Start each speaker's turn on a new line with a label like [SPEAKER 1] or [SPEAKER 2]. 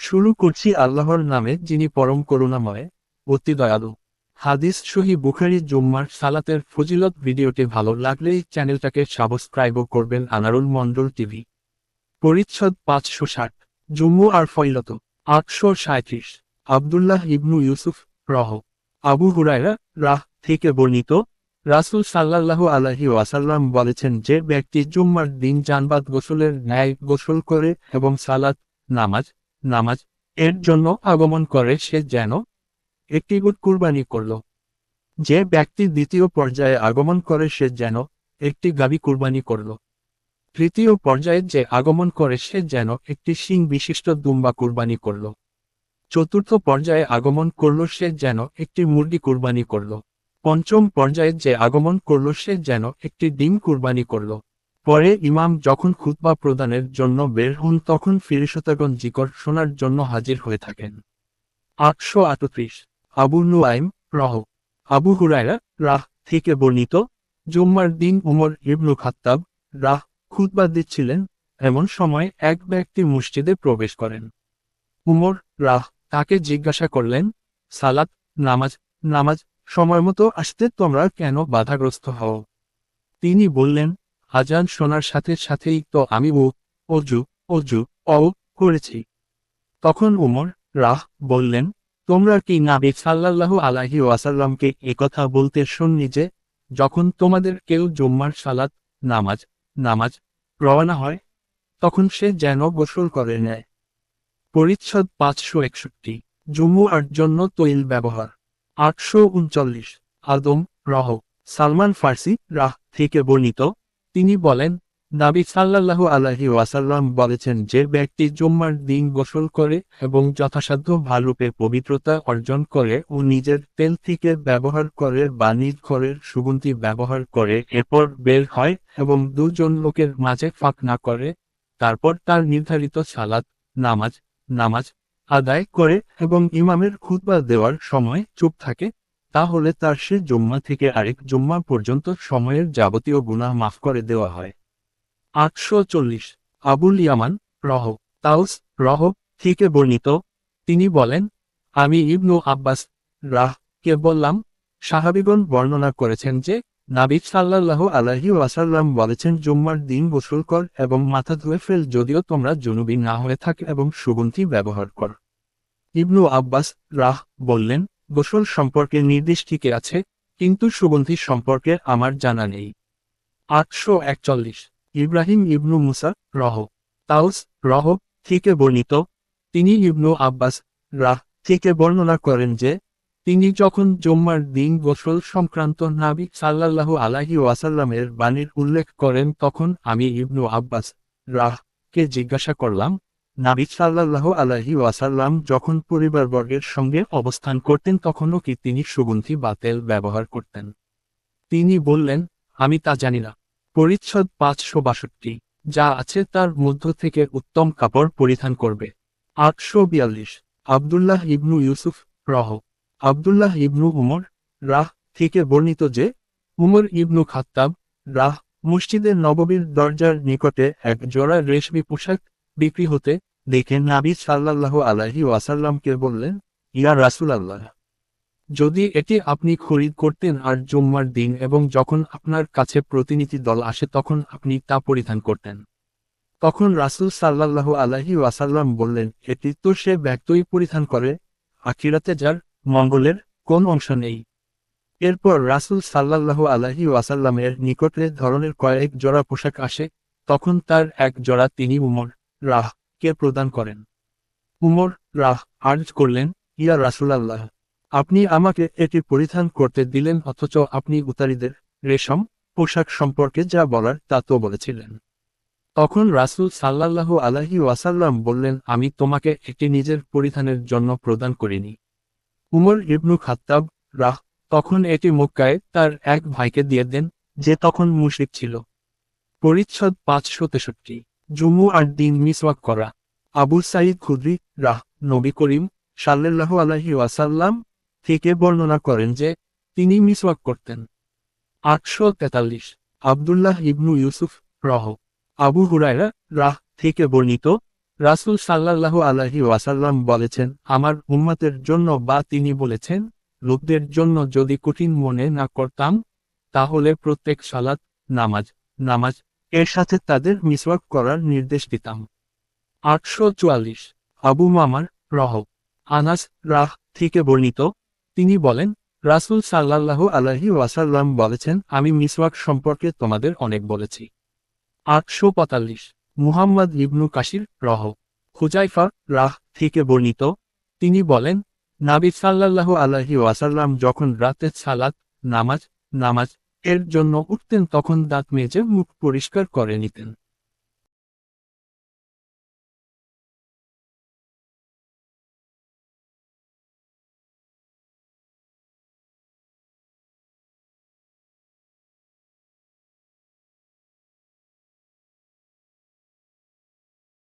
[SPEAKER 1] শুরু করছি আল্লাহর নামে, যিনি পরম করুণাময়, অতি দয়ালু। হাদিস সহিহ বুখারী। জুম্মার সালাতের ফজিলত। ভিডিওটি ভালো লাগলে চ্যানেলটাকে সাবস্ক্রাইবও করবেন। আনারুল মন্ডল টিভি। পরিচ্ছদ 560। জুম্মু আর ফয়লত। 837। আব্দুল্লাহ ইবনু ইউসুফ রহ। আবু হুরায়রা রাহ থেকে বর্ণিত, রাসূল সাল্লাল্লাহু আলাইহি ওয়াসাল্লাম বলেছেন, যে ব্যক্তি জুম্মার দিন জানবাত গোসলের ন্যায় গোসল করে এবং সালাত নামাজ নামাজ এর জন্য আগমন করে, সে যেন একটি উট কুরবানি করল। যে ব্যক্তি দ্বিতীয় পর্যায়ে আগমন করে, সে যেন একটি গাভী কুরবানি করল। তৃতীয় পর্যায়ে যে আগমন করে, সে যেন একটি শিং বিশিষ্ট দুম্বা কুরবানি করল। চতুর্থ পর্যায়ে আগমন করল, সে যেন একটি মুরগি কুরবানি করল। পঞ্চম পর্যায়ে যে আগমন করল, সে যেন একটি ডিম কুরবানি করল। পরে ইমাম যখন খুতবা প্রদানের জন্য বের হন, তখন ফিরিশতাগণ জিকর শোনার জন্য হাজির হয়ে থাকেন। 838। আবু নুআইম রহ। আবু হুরায়রা রাহ থেকে বর্ণিত, জুম্মার দিন উমর ইবনু খাত্তাব রাহ খুতবা দিচ্ছিলেন। এমন সময় এক ব্যক্তি মসজিদে প্রবেশ করেন। উমর রাহ তাকে জিজ্ঞাসা করলেন, সালাত নামাজ নামাজ সময়মতো আসতে তোমরা কেন বাধাগ্রস্ত হও? তিনি বললেন, আজান শোনার সাথে সাথেই তো আমি অজু অজু অ করেছি। তখন উমর রাহ বললেন, তোমরা কি নবী সাল্লাল্লাহু আলাইহি ওয়াসাল্লামকে একথা বলতে শুননি যে, যখন তোমাদের কেউ জুম্মার সালাত নামাজ নামাজ রওনা হয়, তখন সে যেন গোসল করে নেয়। পরিচ্ছদ 561। জুমুআর জন্য তৈল ব্যবহার। 839। আদম রহ। সালমান ফার্সি রাহ থেকে বর্ণিত, তিনি বলেন, নবী সাল্লাল্লাহু আলাইহি ওয়াসাল্লাম বলেছেন, যে ব্যক্তি জুম্মার দিন গোসল করে এবং যথাসাধ্য ভালরূপে পবিত্রতা অর্জন করে ও নিজের তেল থেকে ব্যবহার করে বা নিজ ঘরের সুগন্ধি ব্যবহার করে, এরপর বের হয় এবং দুজন লোকের মাঝে ফাঁক না করে, তারপর তার নির্ধারিত সালাত নামাজ নামাজ আদায় করে এবং ইমামের খুতবা দেওয়ার সময় চুপ থাকে, তাহলে তার সে জুম্মা থেকে আরেক জুম্মা পর্যন্ত সময়ের যাবতীয় গুনাহ মাফ করে দেওয়া হয়। 840। আবুল ইয়ামান রহ। তাউস রহ থেকে বর্ণিত, তিনি বলেন, আমি ইবনু আব্বাস রাহ কে বললাম, সাহাবীগণ বর্ণনা করেছেন যে, নবী সাল্লাল্লাহু আলাইহি ওয়াসাল্লাম বলেছেন, জুম্মার দিন গোসল কর এবং মাথা ধুয়ে ফেল, যদিও তোমরা জুনুবী না হয়ে থাকে, এবং সুগন্ধি ব্যবহার কর। ইবনু আব্বাস রাহ বললেন, গোসল সম্পর্কে নির্দেশ ঠিকই আছে, কিন্তু সুগন্ধি সম্পর্কে আমার জানা নেই। 841। ইব্রাহিম ইবনু মুসা রহ। তাউস রহ থেকে বর্ণিত, তিনি ইবনু আব্বাস রাহ থেকে বর্ণনা করেন যে, তিনি যখন জুম্মার দিন গোসল সংক্রান্ত নবী সাল্লাল্লাহু আলাইহি ওয়াসাল্লামের বাণীর উল্লেখ করেন, তখন আমি ইবনু আব্বাস রাহ কে জিজ্ঞাসা করলাম, নবী সাল্লাল্লাহু আলাইহি ওয়াসাল্লাম যখন পরিবারবর্গের সঙ্গে অবস্থান করতেন, তখনও কি তিনি সুগন্ধি বা তেল ব্যবহার করতেন? তিনি বললেন, আমি তা জানি না। পরিচ্ছদ 562। যা আছে তার মধ্য থেকে উত্তম কাপড় পরিধান করবে। 842। আব্দুল্লাহ ইবনু ইউসুফ রহ। আব্দুল্লাহ ইবনু উমর রাহ থেকে বর্ণিত যে, উমর ইবনু খাত্তাব রাহ মসজিদের নববীর দরজার নিকটে এক জোড়া রেশমি পোশাক বিক্রি হতে দেখে নবী সাল্লাল্লাহু আলাইহি ওয়াসাল্লামকে বললেন, ইয়া রাসূলাল্লাহ, যদি এটি আপনি খরিদ করতেন আর জুম্মার দিন এবং যখন আপনার কাছে প্রতিনিধি দল আসে তখন আপনি তা পরিধান করতেন। তখন রাসূল সাল্লাল্লাহু আলাইহি ওয়াসাল্লাম বললেন, এটি তো সে ব্যক্তিই পরিধান করে, আখিরাতে যার মঙ্গলের কোন অংশ নেই। এরপর রাসূল সাল্লাল্লাহু আলাইহি ওয়াসাল্লামের নিকটে ধরনের কয়েক জোড়া পোশাক আসে, তখন তার এক জোড়া তিনি উমর রাহ কে প্রদান করেন। উমর রাহ আর্জ করলেন, ইয়া রাসূলাল্লাহ, আপনি আমাকে এটি পরিধান করতে দিলেন, অথচ আপনি উতারিদের রেশম পোশাক সম্পর্কে যা বলার তা তো বলেছিলেন। তখন রাসূল সাল্লাল্লাহু আলাইহি ওয়াসাল্লাম বললেন, আমি তোমাকে এটি নিজের পরিধানের জন্য প্রদান করিনি। উমর ইবনু খাত্তাব রাহ তখন এটি মক্কায় তার এক ভাইকে দিয়ে দেন, যে তখন মুশরিক ছিল। পরিচ্ছদ 563। জুমুআর দিন মিসওয়াক করা। আবু সাঈদ খুদরি রাহ নবী করিম সাল্লাল্লাহু আলাইহি ওয়াসাল্লাম থেকে বর্ণনা করেন যে, তিনি মিসওয়াক করতেন। 843। আব্দুল্লাহ ইবনু ইউসুফ রহ। আবু হুরায়রা রাহ থেকে বর্ণিত, রাসূল সাল্লাল্লাহু আলাইহি ওয়াসাল্লাম বলেছেন, আমার উম্মতের জন্য বা তিনি বলেছেন, লোকদের জন্য যদি কঠিন মনে না করতাম, তাহলে প্রত্যেক সালাত, নামাজ, নামাজ এর সাথে তাদের মিসওয়াক করার নির্দেশ দিতাম। 844 আবু মামার রহ আনাস রাহ থেকে বর্ণিত, তিনি বলেন, রাসূল সাল্লাল্লাহু আলাইহি ওয়াসাল্লাম বলেছেন, আমি মিসওয়াক সম্পর্কে তোমাদের অনেক বলেছি। 845 মুহাম্মদ ইবনু কাসির রহ হুজাইফা রাহ থেকে বর্ণিত, তিনি বলেন, নাবী সাল্লাল্লাহু আলাইহি ওয়াসাল্লাম যখন রাতে সালাত, নামাজ, নামাজ এর জন্য উঠতেন তখন দাঁত মেজে মুখ পরিষ্কার করে নিতেন।